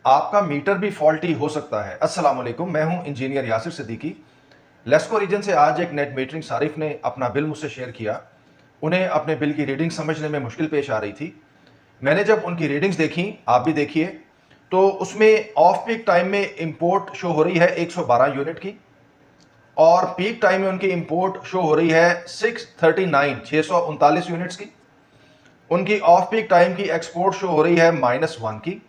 आपका मीटर भी फॉल्टी हो सकता है। अस्सलाम वालेकुम, मैं हूं इंजीनियर यासिर सिद्दीकी। लेस्को रीजन से आज एक नेट मीटरिंग सारिफ ने अपना बिल मुझसे शेयर किया। उन्हें अपने बिल की रीडिंग समझने में मुश्किल पेश आ रही थी। मैंने जब उनकी रीडिंग्स देखी, आप भी देखिए, तो उसमें ऑफ पीक टाइम में इंपोर्ट शो हो रही है 112 यूनिट की, और पीक टाइम में उनकी इंपोर्ट शो हो रही है 639 यूनिट्स की। उनकी ऑफ पीक टाइम की एक्सपोर्ट शो हो रही है -1 की,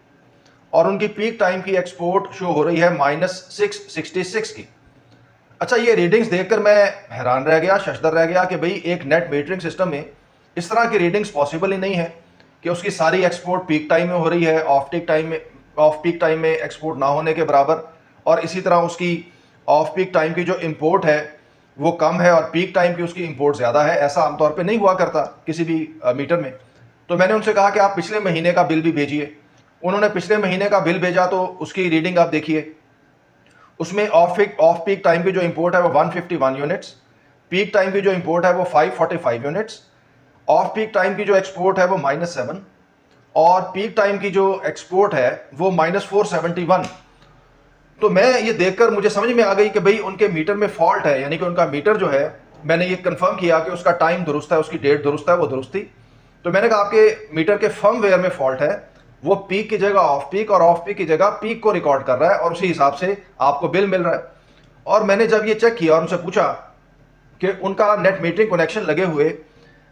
और उनकी पीक टाइम की एक्सपोर्ट शो हो रही है -666 की। अच्छा, ये रीडिंग्स देखकर मैं हैरान रह गया, शशदर रह गया कि भाई एक नेट मीटरिंग सिस्टम में इस तरह की रीडिंग्स पॉसिबल ही नहीं है कि उसकी सारी एक्सपोर्ट पीक टाइम में हो रही है, ऑफ पीक टाइम में एक्सपोर्ट ना होने के बराबर, और इसी तरह उसकी ऑफ पीक टाइम की जो इंपोर्ट है वो कम है और पीक टाइम की उसकी इंपोर्ट ज़्यादा है। ऐसा आमतौर पे नहीं हुआ करता किसी भी मीटर में। तो मैंने उनसे कहा कि आप पिछले महीने का बिल भी भेजिए। उन्होंने पिछले महीने का बिल भेजा, तो उसकी रीडिंग आप देखिए। उसमें ऑफ पीक टाइम की जो इंपोर्ट है वो 151 यूनिट्स, पीक टाइम की जो इंपोर्ट है वो 545 यूनिट्स, ऑफ पीक टाइम की जो एक्सपोर्ट है वो -7, और पीक टाइम की जो एक्सपोर्ट है वो -471। तो मैं ये देखकर मुझे समझ में आ गई कि भाई उनके मीटर में फॉल्ट है, यानी कि उनका मीटर जो है, मैंने ये कंफर्म किया कि उसका टाइम दुरुस्त है, उसकी डेट दुरुस्त है, वो दुरुस्त थी। तो मैंने कहा आपके मीटर के फर्मवेयर में फॉल्ट है, वो पीक की जगह ऑफ पीक और ऑफ पीक की जगह पीक को रिकॉर्ड कर रहा है, और उसी हिसाब से आपको बिल मिल रहा है। और मैंने जब ये चेक किया और उनसे पूछा कि उनका नेट मीटरिंग कनेक्शन लगे हुए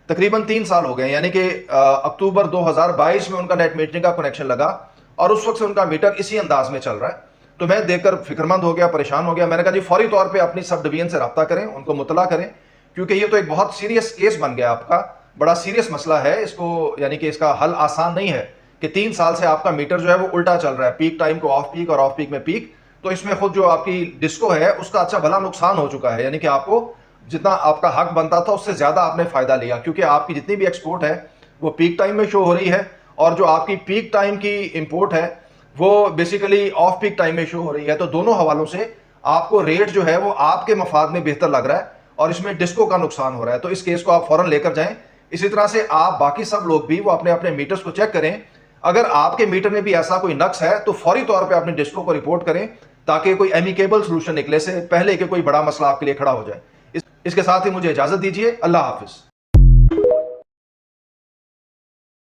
तकरीबन 3 साल हो गए, यानी कि अक्टूबर 2022 में उनका नेट मीटरिंग का कनेक्शन लगा, और उस वक्त से उनका मीटर इसी अंदाज में चल रहा है। तो मैं देखकर फिक्रमंद हो गया, परेशान हो गया। मैंने कहा जी फौरी तौर पे अपनी सब डिवीजन से रब्ता करें, उनको मुतला करें, क्योंकि ये तो एक बहुत सीरियस केस बन गया आपका, बड़ा सीरियस मसला है इसको, यानी कि इसका हल आसान नहीं है कि 3 साल से आपका मीटर जो है वो उल्टा चल रहा है, पीक टाइम को ऑफ पीक और ऑफ पीक में पीक। तो इसमें खुद जो आपकी डिस्को है उसका अच्छा भला नुकसान हो चुका है, यानी कि आपको जितना आपका हक बनता था उससे ज्यादा आपने फायदा लिया, क्योंकि आपकी जितनी भी एक्सपोर्ट है वो पीक टाइम में शो हो रही है, और जो आपकी पीक टाइम की इंपोर्ट है वो बेसिकली ऑफ पीक टाइम में शो हो रही है। तो दोनों हवालों से आपको रेट जो है वो आपके मफाद में बेहतर लग रहा है, और इसमें डिस्को का नुकसान हो रहा है। तो इस केस को आप फौरन लेकर जाएं। इसी तरह से आप बाकी सब लोग भी वो अपने अपने मीटर्स को चेक करें। अगर आपके मीटर में भी ऐसा कोई नक्स है तो फौरी तौर पे अपने डिस्को को रिपोर्ट करें, ताकि कोई एमिकेबल सोल्यूशन निकले से पहले कि कोई बड़ा मसला आपके लिए खड़ा हो जाए। इसके साथ ही मुझे इजाजत दीजिए। अल्लाह हाफिज।